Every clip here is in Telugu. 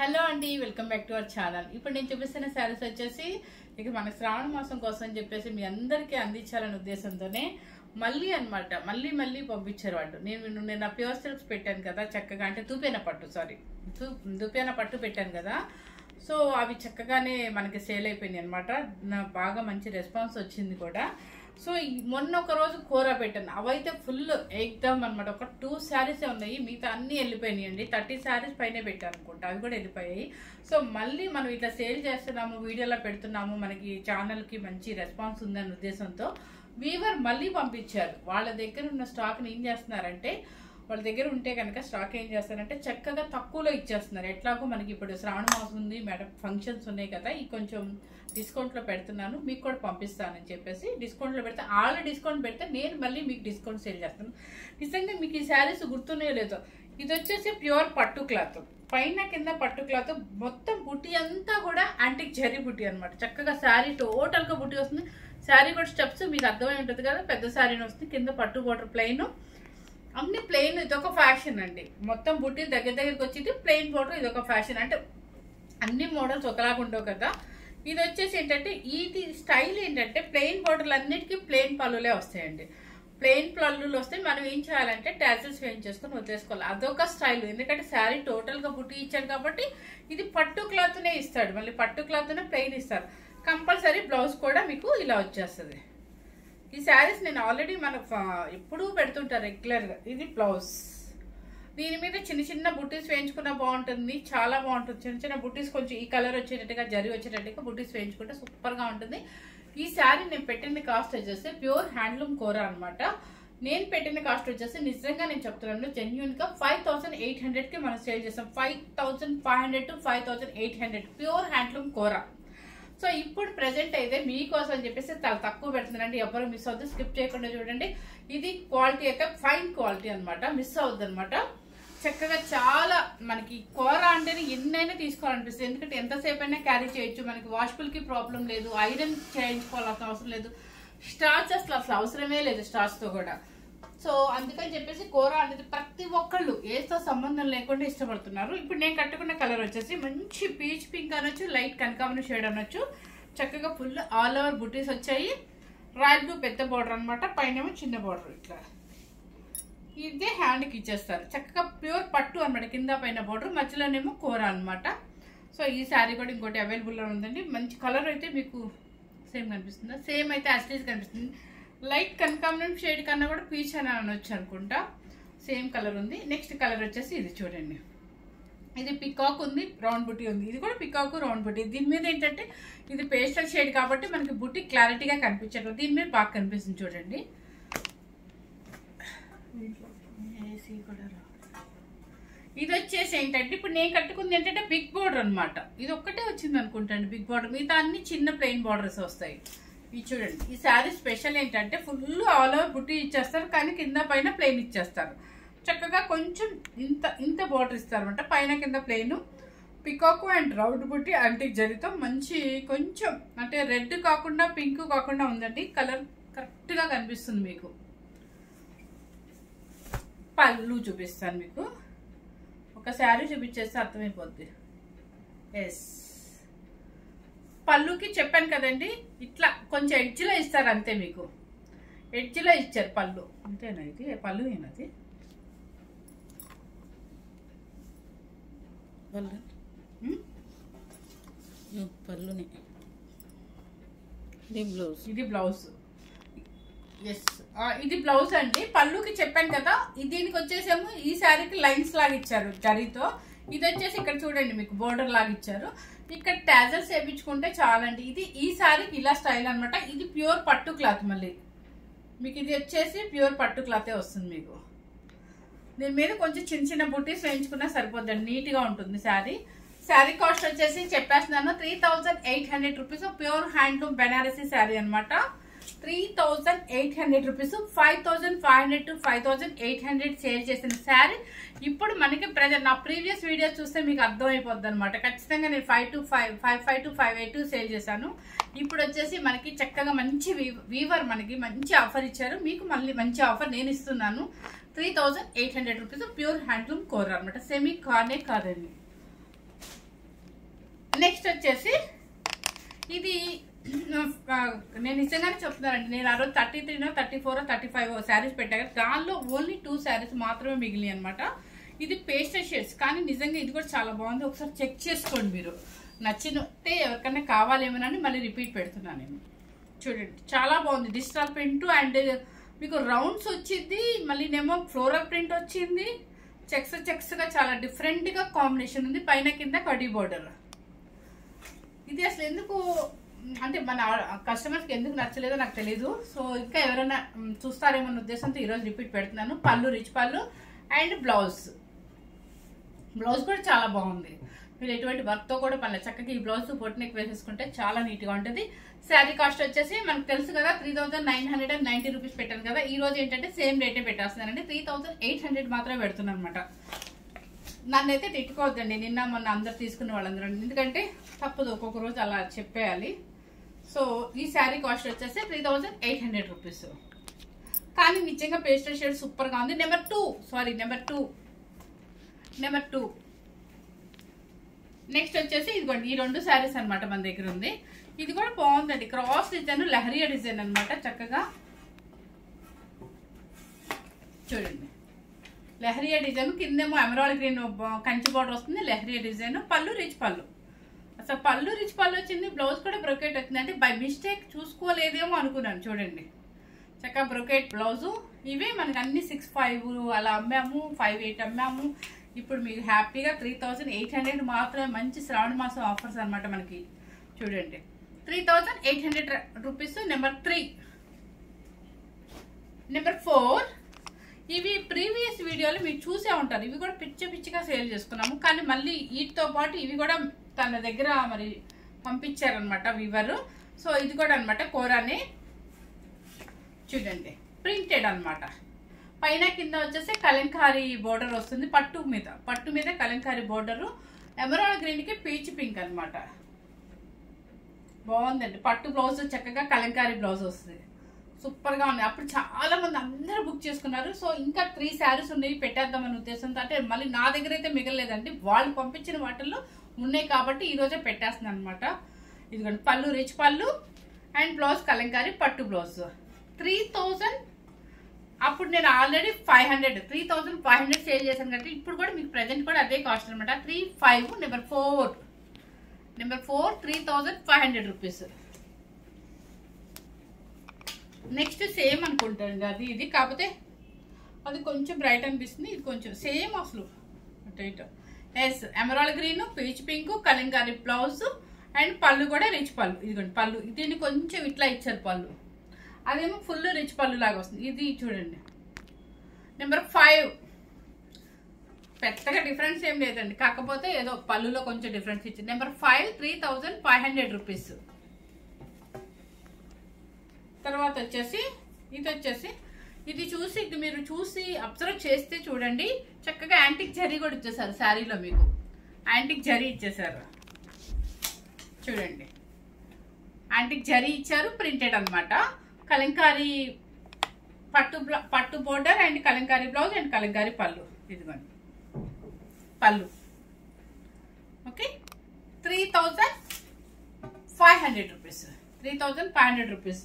హలో అండి, welcome back to our channel. ఇప్పుడు నేను చూపిస్తున్న శారీస్ వచ్చేసి ఇక మన శ్రావణ మాసం కోసం అని చెప్పేసి మీ అందరికీ అందించాలనే ఉద్దేశంతోనే మళ్ళీ పంపించారు వాళ్ళు. నేను ప్యూర్ సిల్క్స్ పెట్టాను కదా చక్కగా, అంటే దూపేన పట్టు పెట్టాను కదా. సో అవి చక్కగానే మనకి సేల్ అయిపోయినాయి అనమాట. బాగా మంచి రెస్పాన్స్ వచ్చింది కూడా. సో మొన్న ఒక రోజు కూర పెట్టాను, అవైతే ఫుల్ ఎగ్దమ్ అనమాట. ఒక 2 శారీసే ఉన్నాయి, మిగతా అన్ని వెళ్ళిపోయినాయి అండి. 30 శారీస్ పైన పెట్టాను అనుకుంటా, అవి కూడా వెళ్ళిపోయాయి. సో మళ్ళీ మనం ఇట్లా సేల్ చేస్తున్నాము, వీడియోలో పెడుతున్నాము, మనకి ఛానల్కి మంచి రెస్పాన్స్ ఉందనే ఉద్దేశంతో వీవర్ మళ్ళీ పంపించారు. వాళ్ళ దగ్గర ఉన్న స్టాక్ని ఏం చేస్తున్నారంటే, వాళ్ళ దగ్గర ఉంటే కనుక స్టాక్ ఏం చేస్తారంటే చక్కగా తక్కువలో ఇచ్చేస్తున్నారు. ఎట్లాగో మనకి ఇప్పుడు శ్రావణ మాసం ఉంది మేడం, ఫంక్షన్స్ ఉన్నాయి కదా, ఈ కొంచెం డిస్కౌంట్లో పెడుతున్నాను, మీకు కూడా పంపిస్తానని చెప్పేసి డిస్కౌంట్లో పెడితే, ఆల్ డిస్కౌంట్ పెడితే నేను మళ్ళీ మీకు డిస్కౌంట్ సేల్ చేస్తాను. నిజంగా మీకు ఈ శారీస్ గుర్తున్నాయో లేదో, ఇది వచ్చేసి ప్యూర్ పట్టు క్లాత్, పైన కింద పట్టు క్లాత్, మొత్తం బుట్టి అంతా కూడా యాంటిక్ జరీ బుట్టి అనమాట. చక్కగా శారీ టోటల్గా బుట్టి వస్తుంది. శారీ కూడా స్టెప్స్ మీకు అర్థమై ఉంటుంది కదా, పెద్ద శారీని వస్తుంది, కింద పట్టు బోర్డర్ ప్లెయిన్, అన్ని ప్లెయిన్. ఇదొక ఫ్యాషన్ అండి, మొత్తం బుట్టి దగ్గరికి వచ్చి ప్లెయిన్ బోర్డర్, ఇదొక ఫ్యాషన్. అంటే అన్ని మోడల్స్ ఒకలాగా ఉండవు కదా. ఇది వచ్చేసి ఏంటంటే, ఇది స్టైల్ ఏంటంటే ప్లెయిన్ బోర్డర్లు అన్నిటికీ ప్లెయిన్ పళ్ళులే వస్తాయండి. ప్లెయిన్ పళ్ళులు వస్తే మనం ఏం చేయాలంటే టాజిల్స్ వేయించేసుకొని వదిలేసుకోవాలి. అదొక స్టైల్, ఎందుకంటే శారీ టోటల్గా బుట్టి ఇచ్చాడు కాబట్టి ఇది పట్టు క్లాత్నే ఇస్తాడు, మళ్ళీ పట్టు క్లాత్నే ప్లెయిన్ ఇస్తారు. కంపల్సరీ బ్లౌజ్ కూడా మీకు ఇలా వచ్చేస్తుంది. ఈ శారీస్ నేను ఆల్రెడీ ఎప్పుడూ పెడుతుంటాను రెగ్యులర్గా. ఇది బ్లౌజ్, దీని మీద చిన్న చిన్న బుట్టీస్ వేయించుకున్నా బాగుంటుంది, చాలా బాగుంటుంది. చిన్న చిన్న బుట్టీస్ కొంచెం ఈ కలర్ వచ్చేటట్టుగా, జరి వచ్చేటట్టుగా బుట్టీస్ వేయించుకుంటే సూపర్గా ఉంటుంది. ఈ శారీ నేను పెట్టిన కాస్ట్ వచ్చేసి ప్యూర్ హ్యాండ్లూమ్ కోర అనమాట. నేను పెట్టిన కాస్ట్ వచ్చేసి నిజంగా నేను చెప్తున్నాను, జెన్యున్గా 5800కి మనం సేల్ చేస్తాం. 5500 to 5800 ప్యూర్ హ్యాండ్లూమ్ కోర. సో ఇప్పుడు ప్రెజెంట్ అయితే మీకోసం అని చెప్పేసి చాలా తక్కువ పెడుతున్నానండి, ఎవరు మిస్ అవుతుంది, స్కిప్ చేయకుండా చూడండి. ఇది క్వాలిటీ అయితే ఫైన్ క్వాలిటీ అనమాట, మిస్ అవుద్ది అనమాట. చక్కగా చాలా మనకి కూర అంటేనే ఎన్నైనా తీసుకోవాలనిపిస్తుంది, ఎందుకంటే ఎంతసేపు అయినా క్యారీ చేయొచ్చు. మనకి వాష్బుల్కి ప్రాబ్లం లేదు, ఐరన్ చేయించుకోవాల్సిన అవసరం లేదు, స్టార్చ్ అసలు అవసరమే లేదు స్టార్చ్తో కూడా. సో అందుకని చెప్పేసి కూర అనేది ప్రతి ఒక్కళ్ళు ఏతో సంబంధం లేకుండా ఇష్టపడుతున్నారు. ఇప్పుడు నేను కట్టుకున్న కలర్ వచ్చేసి మంచి పీచ్ పింక్ అనొచ్చు, లైట్ కనకాంబరం షేడ్ అనొచ్చు. చక్కగా ఫుల్ ఆల్ ఓవర్ బుటీస్ వచ్చాయి. రాయల్ బ్లూ పెద్ద బార్డర్ అనమాట, పైన చిన్న బార్డర్ ఇట్లా. ఇదే హ్యాండ్కి ఇచ్చేస్తారు. చక్కగా ప్యూర్ పట్టు అనమాట, కింద పైన బార్డర్, మధ్యలోనేమో కూర అనమాట. సో ఈ శారీ కూడా ఇంకోటి అవైలబుల్లో ఉందండి. మంచి కలర్ అయితే మీకు సేమ్ కనిపిస్తుందా? సేమ్ అయితే యాస్టీజ్ కనిపిస్తుంది. లైట్ కనకాంబరం షేడ్ కన్నా కూడా పీచ్ అని అనొచ్చు అనుకుంటా, సేమ్ కలర్ ఉంది. నెక్స్ట్ కలర్ వచ్చేసి ఇది చూడండి, ఇది పికాక్ ఉంది, రౌండ్ బుట్టి ఉంది. ఇది కూడా పికాక్ రౌండ్ బుట్టి. దీని మీద ఏంటంటే ఇది పేస్టల్ షేడ్ కాబట్టి మనకి బుట్టి క్లారిటీగా కనిపించట్లేదు, దీని మీద బాగా కనిపిస్తుంది చూడండి. ఇది వచ్చేసి ఏంటంటే ఇప్పుడు నేను కట్టుకుంది ఏంటంటే బిగ్ బార్డర్ అనమాట. ఇది ఒక్కటే వచ్చింది అనుకుంటాండి బిగ్ బార్డర్, మిగతా అన్ని చిన్న ప్లెయిన్ బార్డర్స్ వస్తాయి. ఇది చూడండి, ఈ శారీ స్పెషల్ ఏంటంటే ఫుల్ ఆల్ ఓవర్ బుట్టి ఇచ్చేస్తారు, కానీ కింద పైన ప్లెయిన్ ఇచ్చేస్తారు. చక్కగా కొంచెం ఇంత బార్డర్ ఇస్తారు అనమాట, పైన కింద ప్లెయిన్, పికాకు అండ్ రౌండ్ బుట్టి యాంటిక్ జరీతో మంచి కొంచెం అంటే రెడ్ కాకుండా పింక్ కాకుండా ఉందండి, కలర్ కరెక్ట్గా కనిపిస్తుంది మీకు. పళ్ళు చూపిస్తాను మీకు, ఒక శారీ చూపించేస్తే అర్థమైపోద్ది. ఎస్, పళ్ళుకి చెప్పాను కదండి, ఇట్లా కొంచెం ఎడ్జ్లో ఇస్తారు అంతే, మీకు ఎడ్జ్లో ఇచ్చారు పళ్ళు అంతేనా. ఇది పళ్ళు ఏనది పళ్ళుని, ఇది బ్లౌజ్. ఎస్, ఇది బ్లౌజ్ అండి. పళ్ళుకి చెప్పాను కదా, దీనికి వచ్చేసేమో ఈ శారీకి లైన్స్ లాగా ఇచ్చారు జరీతో. ఇది వచ్చేసి ఇక్కడ చూడండి మీకు బోర్డర్ లాగా ఇచ్చారు, ఇక్కడ టాజల్స్ వేయించుకుంటే చాలండి. ఇది ఈ శారీకి ఇలా స్టైల్ అనమాట. ఇది ప్యూర్ పట్టు క్లాత్, మళ్ళీ మీకు ఇది వచ్చేసి ప్యూర్ పట్టు క్లాతే వస్తుంది మీకు. దీని మీద కొంచెం చిన్న చిన్న బుట్టీస్ వేయించుకున్నా సరిపోద్దండి, నీట్గా ఉంటుంది శారీ. శారీ కాస్ట్ వచ్చేసి చెప్పేస్తున్నాను 3800 rupees, pure handloom Banarasi sari అనమాట. 3800 రూపీస్, 5500 to 5800 సేల్ చేసిన శారీ. ఇప్పుడు మనకి ప్రజెంట్ నా ప్రీవియస్ వీడియోస్ చూస్తే మీకు అర్థమైపోద్ది అనమాట. ఖచ్చితంగా నేను 55 to 58 సేల్ చేశాను. ఇప్పుడు వచ్చేసి మనకి చక్కగా మంచి వీవర్ మనకి మంచి ఆఫర్ ఇచ్చారు, మీకు మళ్ళీ మంచి ఆఫర్ నేను ఇస్తున్నాను. 3800 రూపీస్ ప్యూర్ హ్యాండ్లూమ్ కోర్ అనమాట, సెమీ కార్నే కాదండి. నెక్స్ట్ వచ్చేసి ఇది నేను నిజంగానే చెప్తున్నానండి, నేను ఆ రోజు 33 34 35 శారీస్ పెట్టాను, దానిలో ఓన్లీ 2 శారీస్ మాత్రమే మిగిలినాయి అనమాట. ఇది పేస్టల్ షేడ్స్, కానీ నిజంగా ఇది కూడా చాలా బాగుంది. ఒకసారి చెక్ చేసుకోండి, మీరు నచ్చితే ఎవరికైనా కావాలేమోనని మళ్ళీ రిపీట్ పెడుతున్నాను నేను. చూడండి చాలా బాగుంది. డిజిటల్ ప్రింట్ అండ్ మీకు రౌండ్స్ వచ్చింది, మళ్ళీ నేమో ఫ్లోరల్ ప్రింట్ వచ్చింది. చెక్స్గా చాలా డిఫరెంట్గా కాంబినేషన్ ఉంది. పైన కింద కడీ బోర్డర్. ఇది అసలు ఎందుకు అంటే మన కస్టమర్స్కి ఎందుకు నచ్చలేదో నాకు తెలీదు. సో ఇంకా ఎవరైనా చూస్తారేమన్న ఉద్దేశంతో ఈరోజు రిపీట్ పెడుతున్నాను. పళ్ళు రిచ్ పళ్ళు అండ్ బ్లౌజ్ కూడా చాలా బాగుంది. మీరు ఎటువంటి వర్క్తో కూడా పని చక్కగా ఈ బ్లౌజ్ బొట్నెక్ వేసేసుకుంటే చాలా నీట్గా ఉంటుంది. శారీ కాస్ట్ వచ్చేసి మనకు తెలుసు కదా 3990 రూపీస్ పెట్టాను కదా. ఈ రోజు ఏంటంటే సేమ్ రేటే పెట్టేస్తున్నానండి, 3800 మాత్రమే పెడుతున్నాను అనమాట. నన్నైతే తిట్టుకోవద్దండి, నిన్న మొన్న అందరు తీసుకున్న వాళ్ళందరూ, ఎందుకంటే తప్పదు ఒక్కొక్క రోజు అలా చెప్పేయాలి. సో ఈ శారీ కాస్ట్ వచ్చేసి 3800 రూపీస్. కానీ నిజంగా పేస్టల్ షేడ్ సూపర్గా ఉంది. నెంబర్ టూ నెక్స్ట్ వచ్చేసి ఇదిగోండి, ఈ 2 శారీస్ అనమాట మన దగ్గర ఉంది. ఇది కూడా బాగుందండి, క్రాస్ డిజైన్ లహరియా డిజైన్ అనమాట. చక్కగా చూడండి, లహరియా డిజైన్ కిందేమో ఎమరాల్డ్ గ్రీన్ కంచి బార్డర్ వస్తుంది. లహరియా డిజైన్, పళ్ళు రిచ్ పళ్ళు. అసలు పళ్ళు రిచ్ పళ్ళు వచ్చింది, బ్లౌజ్ కూడా బ్రొకెట్ వచ్చింది. అంటే బై మిస్టేక్ చూసుకోలేదేమో అనుకున్నాను. చూడండి చక్కగా బ్రొకెట్ బ్లౌజు. ఇవే మనకి అన్ని 65 అలా అమ్మాము, 58 అమ్మాము. ఇప్పుడు మీకు హ్యాపీగా 3800 మాత్రమే. మంచి శ్రావణ మాసం ఆఫర్స్ అనమాట మనకి. చూడండి 3800 రూపీస్. నెంబర్ 4 ఇవి ప్రీవియస్ వీడియోలు మీరు చూసే ఉంటారు. ఇవి కూడా పిచ్చిగా సేల్ చేసుకున్నాము, కానీ మళ్ళీ వీటితో పాటు ఇవి కూడా తన దగ్గర మరి పంపించారనమాట వీవరు. సో ఇది కూడా అనమాట కోరానే. చూడండి ప్రింటెడ్ అనమాట. పైన కింద వచ్చేసి కలంకారీ బోర్డర్ వస్తుంది. పట్టు మీద కలంకారీ బోర్డరు. ఎమరాల్డ్ గ్రీన్ కి పీచ్ పింక్ అనమాట. బాగుందండి. పట్టు బ్లౌజ్ చక్కగా కలంకారీ బ్లౌజ్ వస్తుంది. సూపర్ గా ఉంది. అప్పుడు చాలా మంది అందరూ బుక్ చేసుకున్నారు. సో ఇంకా 3 శారీస్ ఉన్నాయి, పెట్టేద్దామనే ఉద్దేశంతో. అంటే మళ్ళీ నా దగ్గర అయితే మిగలలేదండి, వాళ్ళు పంపించిన వాటిల్లో ఉన్నాయి కాబట్టి ఈ రోజే పెట్టేస్తున్నాను అనమాట. ఇదిగోండి పళ్ళు రిచ్ పళ్ళు అండ్ బ్లౌజ్ కలంకారీ పట్టు బ్లౌజ్. 3000. అప్పుడు నేను ఆల్రెడీ 3500 సేల్ చేశాను కాబట్టి ఇప్పుడు కూడా మీకు ప్రెజెంట్ కూడా అదే కాస్ట్ అనమాట. 35. Number 4 3500 rupees. నెక్స్ట్ సేమ్ అనుకుంటాను అది ఇది, కాకపోతే అది కొంచెం బ్రైట్ అనిపిస్తుంది, ఇది కొంచెం సేమ్ అసలు ఎస్. Emerald green, peach pink, Kalamkari blouse and పళ్ళు కూడా రిచ్ పళ్ళు. ఇదిగోండి పళ్ళు, దీన్ని కొంచెం ఇట్లా ఇచ్చారు పళ్ళు. అదేమో ఫుల్ రిచ్ పళ్ళు లాగా వస్తుంది. ఇది చూడండి నెంబర్ 5. పెద్దగా డిఫరెన్స్ ఏం లేదండి, కాకపోతే ఏదో పళ్ళులో కొంచెం డిఫరెన్స్ ఇచ్చింది. Number 5 3500 rupees. తర్వాత వచ్చేసి ఇది చూసి మీరు చూసి అబ్జర్వ్ చేస్తే చూడండి, చక్కగా యాంటిక్ జరీ కూడా ఇచ్చేసారు. శారీలో మీకు యాంటిక్ జరీ ఇచ్చేసారు. చూడండి యాంటిక్ జరీ ఇచ్చారు, ప్రింటెడ్ అనమాట. కలంకారీ పట్టు border and Kalamkari blouse and Kalamkari పళ్ళు. ఇదిగోండి పళ్ళు. Okay 3500 rupees. 3500 రూపీస్.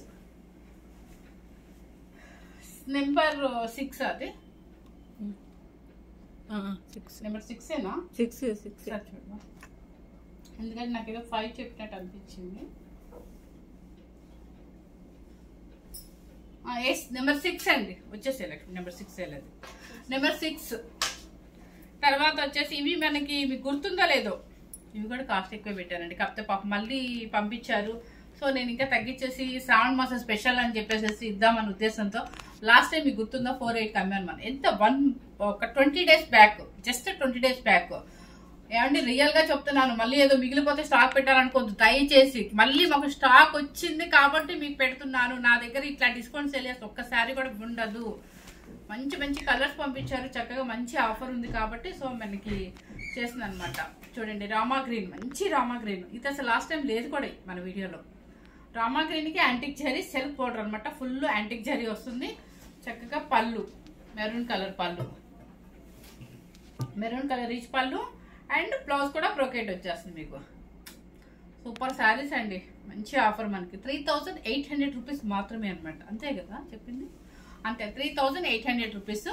నెంబర్ 6 అది. నెంబర్ 6ఏనా? 6 ఎందుకంటే నాకు ఏదో 5 చెప్పినట్టు అనిపించింది. ఎస్ నెంబర్ 6 అండి, వచ్చేసి నెంబర్ 6 వెళ్ళదు. నెంబర్ 6 తర్వాత వచ్చేసి ఇవి మనకి మీకు గుర్తుందో లేదో, ఇవి కూడా కాస్ట్ ఎక్కువ పెట్టారండి. కాకపోతే పాప మళ్ళీ పంపించారు. సో నేను ఇంకా తగ్గించేసి శ్రావణ మాసం స్పెషల్ అని చెప్పేసి ఇద్దామని ఉద్దేశంతో లాస్ట్ టైం మీకు గుర్తుందో 48 అమ్మాను మనం. ఎంత ఒక 20 days back, just 20 days back. ఏమండి రియల్ గా చెప్తున్నాను, మళ్ళీ ఏదో మిగిలిపోతే స్టాక్ పెట్టాలనుకోవద్దు దయచేసి. మళ్ళీ మాకు స్టాక్ వచ్చింది కాబట్టి మీకు పెడుతున్నాను. నా దగ్గర ఇట్లా డిస్కౌంట్ సేల్ చేస్తే ఒక్కసారి కూడా ఉండదు. మంచి మంచి కలర్స్ పంపించారు, చక్కగా మంచి ఆఫర్ ఉంది కాబట్టి సో మనకి చేసింది అనమాట. చూడండి రామా గ్రీన్, మంచి రామా గ్రీన్. ఇది అసలు లాస్ట్ టైం లేదు కూడా మన వీడియోలో. రామా గ్రీన్ కి యాంటిక్ జరీ సెల్ఫ్ పౌడర్ అనమాట. ఫుల్ యాంటిక్ జరీ వస్తుంది. చక్కగా పళ్ళు మెరూన్ కలర్ పళ్ళు, మెరూన్ కలర్ రిచ్ పళ్ళు అండ్ బ్లౌజ్ కూడా బ్రోకెట్ వచ్చేస్తుంది మీకు. సూపర్ శారీస్ అండి, మంచి ఆఫర్ మనకి 3800 రూపీస్ మాత్రమే అనమాట. అంతే కదా చెప్పింది, అంతే 3800 రూపీస్.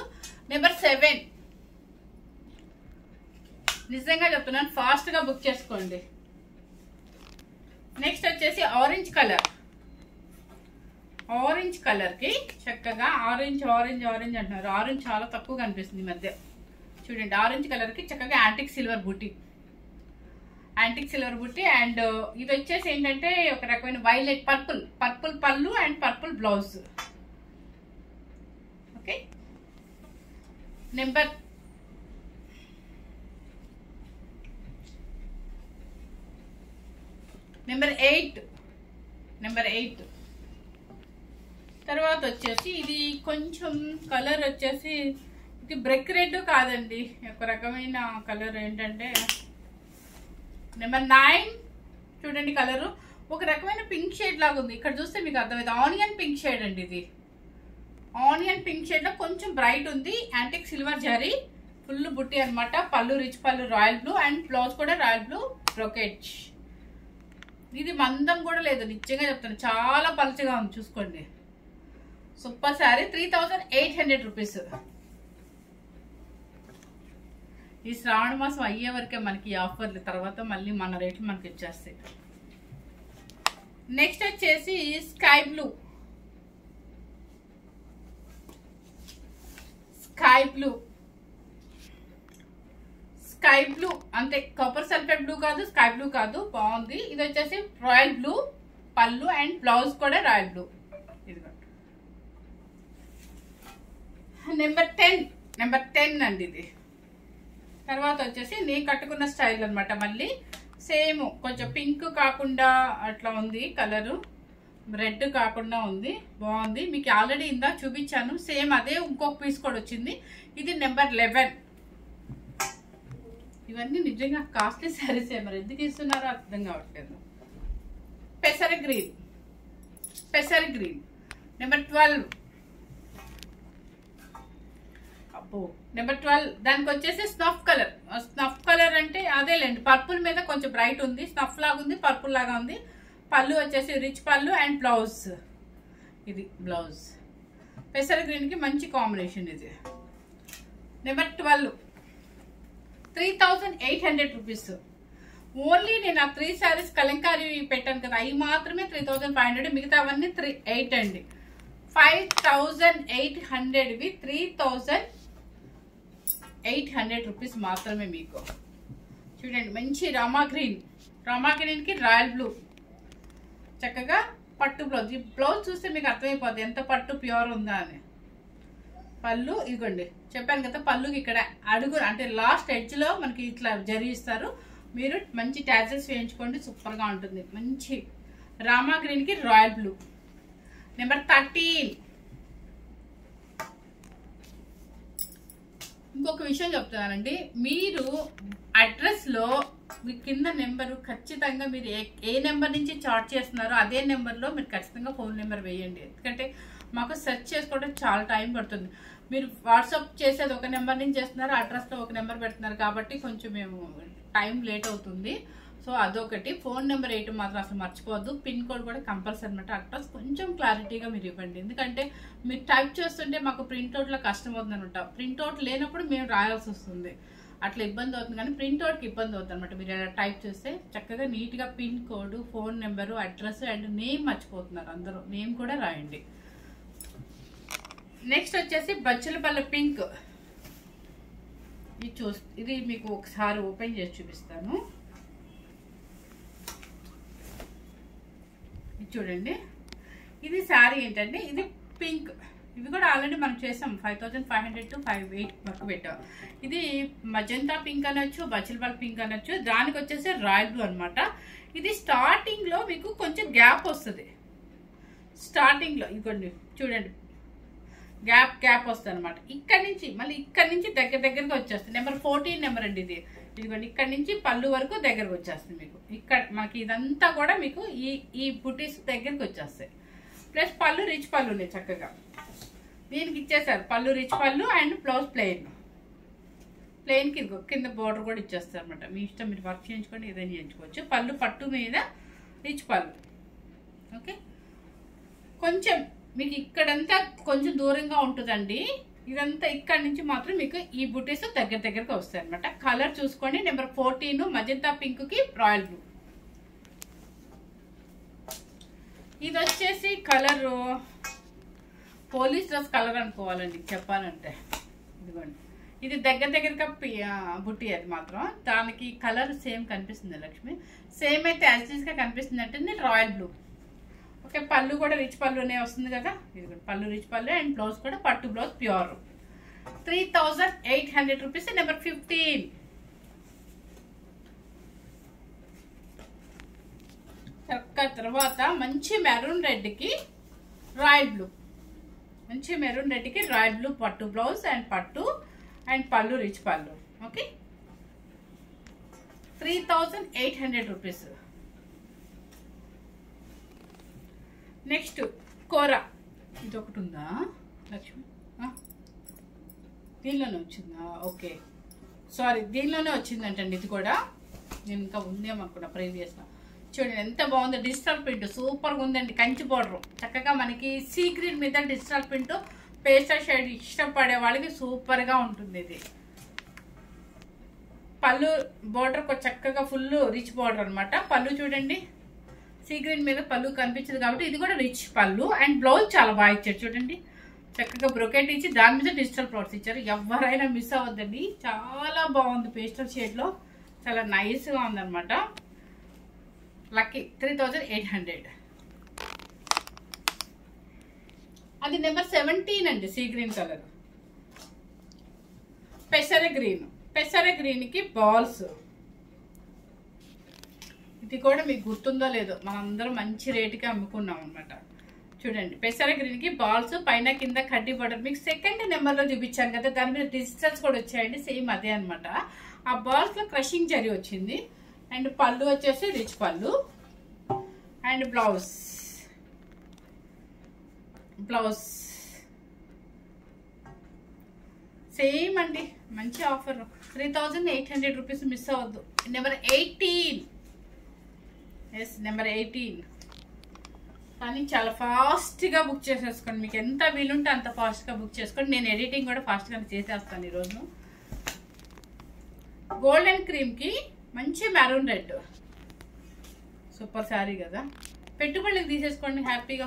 నెంబర్ 7 నిజంగా చెప్తున్నాను, ఫాస్ట్ గా బుక్ చేసుకోండి. నెక్స్ట్ వచ్చేసి ఆరెంజ్ కలర్. ఆరెంజ్ కలర్ కి చక్కగా ఆరెంజ్ ఆరెంజ్ ఆరెంజ్ అంటున్నారు, ఆరెంజ్ చాలా తక్కువ కనిపిస్తుంది ఈ మధ్య. చూడండి ఆరెంజ్ కలర్ కి చక్కగా యాంటిక్ సిల్వర్ బుట్టి, యాంటిక్ సిల్వర్ బుట్టి. అండ్ ఇది వచ్చేసి ఏంటంటే ఒక రకమైన వైలెట్ పర్పుల్, పర్పుల్ పళ్ళు and purple blouse. Okay, number number 8 తర్వాత వచ్చేసి ఇది కొంచెం కలర్ వచ్చేసి ఇది బ్రెక్ రెడ్ కాదండి, ఒక రకమైన కలర్ ఏంటంటే నెంబర్ 9 చూడండి కలరు ఒక రకమైన పింక్ షేడ్ లాగా ఉంది. ఇక్కడ చూస్తే మీకు అర్థమైంది, ఆనియన్ పింక్ షేడ్ అండి ఇది. ఆనియన్ పింక్ షేడ్ లో కొంచెం బ్రైట్ ఉంది, యాంటిక్ సిల్వర్ జరీ, ఫుల్ బుట్టి అనమాట. పళ్ళు రిచ్ పళ్ళు రాయల్ బ్లూ అండ్ బ్లౌజ్ కూడా రాయల్ బ్లూ బ్రోకెట్. ఇది మందం కూడా లేదు, నిజంగా చెప్తాను చాలా పలుచగా ఉంది, చూసుకోండి. Super sari 3800 rupees. ఈ శ్రావణ మాసం అయ్యే వరకే మనకి ఆఫర్లు, తర్వాత మళ్ళీ మన రేట్లు మనకి ఇచ్చేస్తాయి. నెక్స్ట్ వచ్చేసి sky blue. Sky blue sky blue అంతే, కాపర్ సల్ఫేట్ బ్లూ కాదు, స్కై బ్లూ కాదు, బాగుంది. ఇది వచ్చేసి రాయల్ బ్లూ పళ్ళు అండ్ బ్లౌజ్ కూడా రాయల్ బ్లూ. నెంబర్ 10 అండి ఇది. తర్వాత వచ్చేసి నేను కట్టుకున్న స్టైల్ అనమాట, మళ్ళీ సేమ్ కొంచెం పింక్ కాకుండా అట్లా ఉంది కలరు, రెడ్ కాకుండా ఉంది, బాగుంది. మీకు ఆల్రెడీ ఇందా చూపించాను, సేమ్ అదే ఇంకొక పీస్ కూడా వచ్చింది. ఇది నెంబర్ 11. ఇవన్నీ నిజంగా కాస్ట్లీ శారీస్, మరి ఎందుకు ఇస్తున్నారో అర్థం కావట్లేదు. పెసర గ్రీన్ నెంబర్ 12. అబ్బో నెంబర్ 12 దానికి వచ్చేసి స్నఫ్ కలర్ అంటే అదేలేండి, పర్పుల్ మీద కొంచెం బ్రైట్ ఉంది, స్నఫ్ లాగా ఉంది, పర్పుల్ లాగా ఉంది. పళ్ళు వచ్చేసి రిచ్ పళ్ళు అండ్ బ్లౌజ్, ఇది బ్లౌజ్. పెసర గ్రీన్ కి మంచి కాంబినేషన్ ఇది. Number 12 3800 rupees. ఓన్లీ నేను ఆ 3 శారీస్ కలంకారీ పెట్టాను కదా, అవి మాత్రమే 3500, మిగతా అవన్నీ 8 అండి. 5800వి 3800 రూపీస్ మాత్రమే మీకు. చూడండి మంచి రామా గ్రీన్ కి రాయల్ బ్లూ, చక్కగా పట్టు బ్లౌజ్. ఈ బ్లౌజ్ చూస్తే మీకు అర్థమైపోద్ది ఎంత పట్టు ప్యూర్ ఉందా అని. పళ్ళు ఇదిగోండి, చెప్పాను కదా, పళ్ళుకి ఇక్కడ అడుగు అంటే లాస్ట్ ఎడ్జ్ లో మనకి ఇట్లా జరిగిస్తారు. మీరు మంచి టాజెస్ వేయించుకోండి, సూపర్ గా ఉంటుంది. మంచి రామా గ్రీన్ కి రాయల్ బ్లూ. నెంబర్ 13. ఇంకొక విషయం చెప్తున్నానండి, మీరు అడ్రస్ లో మీ కింద నెంబరు ఖచ్చితంగా మీరు ఏ నెంబర్ నుంచి చార్ట్ చేస్తున్నారో అదే నెంబర్లో మీరు ఖచ్చితంగా ఫోన్ నెంబర్ వేయండి. ఎందుకంటే మాకు సెర్చ్ చేసుకోవడం చాలా టైం పడుతుంది. మీరు వాట్సాప్ చేసేది ఒక నెంబర్ నుంచి చేస్తున్నారు, అడ్రస్లో ఒక నెంబర్ పెడుతున్నారు, కాబట్టి కొంచెం మేము టైం లేట్ అవుతుంది. సో అదొకటి. ఫోన్ నెంబర్ వేయటం మాత్రం అసలు మర్చిపోవద్దు. పిన్ కోడ్ కూడా కంపల్సరీ అనమాట. అడ్రస్ కొంచెం క్లారిటీగా మీరు ఇవ్వండి, ఎందుకంటే మీరు టైప్ చేస్తుంటే మాకు ప్రింట్అవుట్లో కష్టం అవుతుంది అనమాట. ప్రింట్అవుట్ లేనప్పుడు మేము రాయాల్సి వస్తుంది, అట్లా ఇబ్బంది అవుతుంది. కానీ ప్రింట్అవుట్కి ఇబ్బంది అవుతుంది అనమాట. మీరు ఎలా టైప్ చేస్తే చక్కగా నీట్గా pin code, phone number, address and name మర్చిపోతున్నారు అందరూ, నేమ్ కూడా రాయండి. నెక్స్ట్ వచ్చేసి బచ్చలపల్లి పింక్. ఇది మీకు ఒకసారి ఓపెన్ చేసి చూపిస్తాను. ఇది చూడండి, ఇది శారీ ఏంటంటే ఇది పింక్. ఇవి కూడా ఆల్రెడీ మనం చేసాం, 5500 to 58 వరకు పెట్టాం. ఇది మజంతా పింక్ అనొచ్చు, బచ్చలపల్లి పింక్ అనొచ్చు. దానికి వచ్చేసి రాయల్ బ్లూ అనమాట. ఇది స్టార్టింగ్ లో మీకు కొంచెం గ్యాప్ వస్తుంది, స్టార్టింగ్ లో ఇదిగోండి చూడండి గ్యాప్ వస్తుంది అనమాట. ఇక్కడ నుంచి మళ్ళీ ఇక్కడ నుంచి దగ్గరగా వచ్చేస్తుంది. నెంబర్ 14 నెంబర్ అండి ఇది. ఇదిగోండి ఇక్కడ నుంచి పళ్ళు వరకు దగ్గరకు వచ్చేస్తుంది మీకు. ఇక్కడ మనకి ఇదంతా కూడా మీకు ఈ బుటీస్ దగ్గరికి వచ్చేస్తాయి. ప్లస్ పళ్ళు రిచ్ పళ్ళు ఉన్నాయి చక్కగా దీనికి ఇచ్చేసారు. పళ్ళు రిచ్ పళ్ళు అండ్ బ్లౌజ్ ప్లెయిన్. ప్లెయిన్కి ఇదిగో కింద బార్డర్ కూడా ఇచ్చేస్తారు అనమాట. మీ ఇష్టం, మీరు వర్క్ చేయించుకొని ఏదైనా చేయించుకోవచ్చు. పళ్ళు పట్టు మీద రిచ్ పళ్ళు. ఓకే, కొంచెం మీకు ఇక్కడంతా కొంచెం దూరంగా ఉంటుందండి. ఇదంతా ఇక్కడ నుంచి మాత్రం మీకు ఈ బుటీస్ దగ్గరగా వస్తాయి అనమాట. కలర్ చూసుకోండి, నెంబర్ 14 మజంతా పింక్ కి రాయల్ బ్లూ. ఇది వచ్చేసి కలర్ పోలీస్ డ్రెస్ కలర్ అనుకోవాలండి చెప్పాలంటే. ఇదిగోండి, ఇది దగ్గరగా బుట్టి. అది మాత్రం దానికి కలర్ సేమ్ కనిపిస్తుంది లక్ష్మి, సేమ్ అయితే యాజ్ గా కనిపిస్తుంది అంటే రాయల్ బ్లూ. ఓకే, పళ్ళు కూడా రిచ్ పళ్ళునే వస్తుంది కదా. ఇది పళ్ళు రిచ్ పళ్ళు అండ్ బ్లౌజ్ కూడా పట్టు బ్లౌజ్ ప్యూర్. 3800 రూపీస్. నెంబర్ 15 తర్వాత మంచి మెరూన్ రెడ్ కి రాయల్ బ్లూ. మంచి మెరూన్ రెడ్ కి రాయల్ బ్లూ పట్టు బ్లౌజ్ అండ్ పట్టు అండ్ పళ్ళు రిచ్ పళ్ళు. Okay, 3800 rupees. నెక్స్ట్ కోరా. ఇది ఒకటి ఉందా లక్ష్మి? దీనిలోనే వచ్చిందా? ఓకే, సారీ, దీనిలోనే వచ్చిందంటండి. ఇది కూడా నేను ఇంకా ఉందేమనుకున్నా ప్రీవియస్గా. చూడండి ఎంత బాగుందో, డిజిటల్ ప్రింట్ సూపర్గా ఉందండి. కంచి బోర్డర్ చక్కగా మనకి సీ గ్రీన్ మీద డిజిటల్ ప్రింట్, పేస్టల్ షేడ్ ఇష్టపడే వాళ్ళకి సూపర్గా ఉంటుంది. ఇది పళ్ళు బోర్డర్ చక్కగా ఫుల్ రిచ్ బోర్డర్ అనమాట. పళ్ళు చూడండి, సీ గ్రీన్ మీద పళ్ళు కనిపించదు కాబట్టి ఇది కూడా రిచ్ పళ్ళు అండ్ బ్లౌజ్ చాలా బాగా ఇచ్చారు. చూడండి చక్కగా బ్రొకెట్ ఇచ్చి దాని మీద డిజిటల్ ఫ్లవర్స్ ఇచ్చారు. ఎవరైనా మిస్ అవ్వద్దండి, చాలా బాగుంది. పేస్టల్ షేడ్ లో చాలా నైస్ గా ఉందన్నమాట. లక్కీ 3800. అది నెంబర్ 17 అండి. సీ గ్రీన్ కలర్, పెసర గ్రీన్ కి బాల్స్. ఇది కూడా మీకు గుర్తుందో లేదో, మనందరం మంచి రేటుకి అమ్ముకున్నాం అనమాట. చూడండి పెసర గ్రీన్ కి బాల్స్, పైన కింద కడ్డీ బోర్డర్. మీకు సెకండ్ నెంబర్ లో చూపించాను కదా, దాని మీద డిజిటల్స్ కూడా వచ్చాయండి. సేమ్ అదే అనమాట. ఆ బాల్స్ లో క్రషింగ్ జరీ వచ్చింది అండ్ పళ్ళు వచ్చేసి రిచ్ పళ్ళు అండ్ బ్లౌజ్ సేమ్ అండి. మంచి ఆఫర్. 3800 రూపీస్. మిస్ అవ్వద్దు. నెంబర్ 18. నెంబర్ 18. కానీ చాలా ఫాస్ట్గా బుక్ చేసేసుకోండి. మీకు ఎంత వీలుంటే అంత ఫాస్ట్గా బుక్ చేసుకోండి. నేను ఎడిటింగ్ కూడా ఫాస్ట్గా చేసేస్తాను ఈరోజు. గోల్డెన్ క్రీమ్కి మంచి మెరూన్ రెడ్ సూపర్ శారీ కదా. పెట్టుబడులకు తీసేసుకోండి హ్యాపీగా.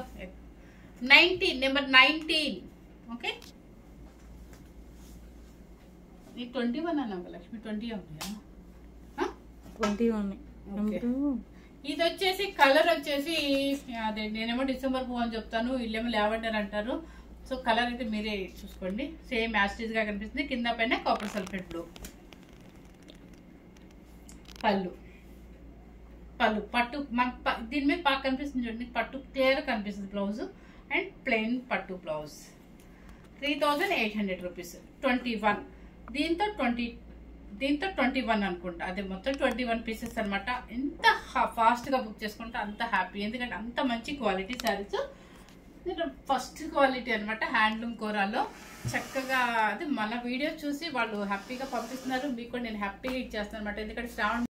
19 నెంబర్ 19. ఓకే, ఈ 21 అన్నావు లక్ష్మి. 20 ఉన్నాయా? 21. ఇది వచ్చేసి కలర్ వచ్చేసి అదే, నేనేమో డిసెంబర్ పువ్వు అని చెప్తాను, వీళ్ళేమో లావెండర్ అంటారు. సో కలర్ అయితే మీరే చూసుకోండి. సేమ్ యాస్టీజ్ గా కనిపిస్తుంది. కింద పైన కాపర్ సల్ఫేట్ బ్లూ. పళ్ళు పట్టు దీని మీద బాగా కనిపిస్తుంది చూడండి. పట్టు క్లియర్ కనిపిస్తుంది. బ్లౌజ్ అండ్ ప్లెయిన్ పట్టు బ్లౌజ్. 3800 రూపీస్. 21. దీంతో 21 అనుకుంటా. అదే మొత్తం 21 పీసెస్ అనమాట. ఎంత ఫాస్ట్గా బుక్ చేసుకుంటే అంత హ్యాపీ, ఎందుకంటే అంత మంచి క్వాలిటీ శారీస్. ఫస్ట్ క్వాలిటీ అనమాట. హ్యాండ్లూమ్ కోరాలో చక్కగా అది మన వీడియో చూసి వాళ్ళు హ్యాపీగా పంపిస్తున్నారు. మీకు కూడా నేను హ్యాపీగా ఇచ్చేస్తాను అనమాట. ఎందుకంటే శ్రావణ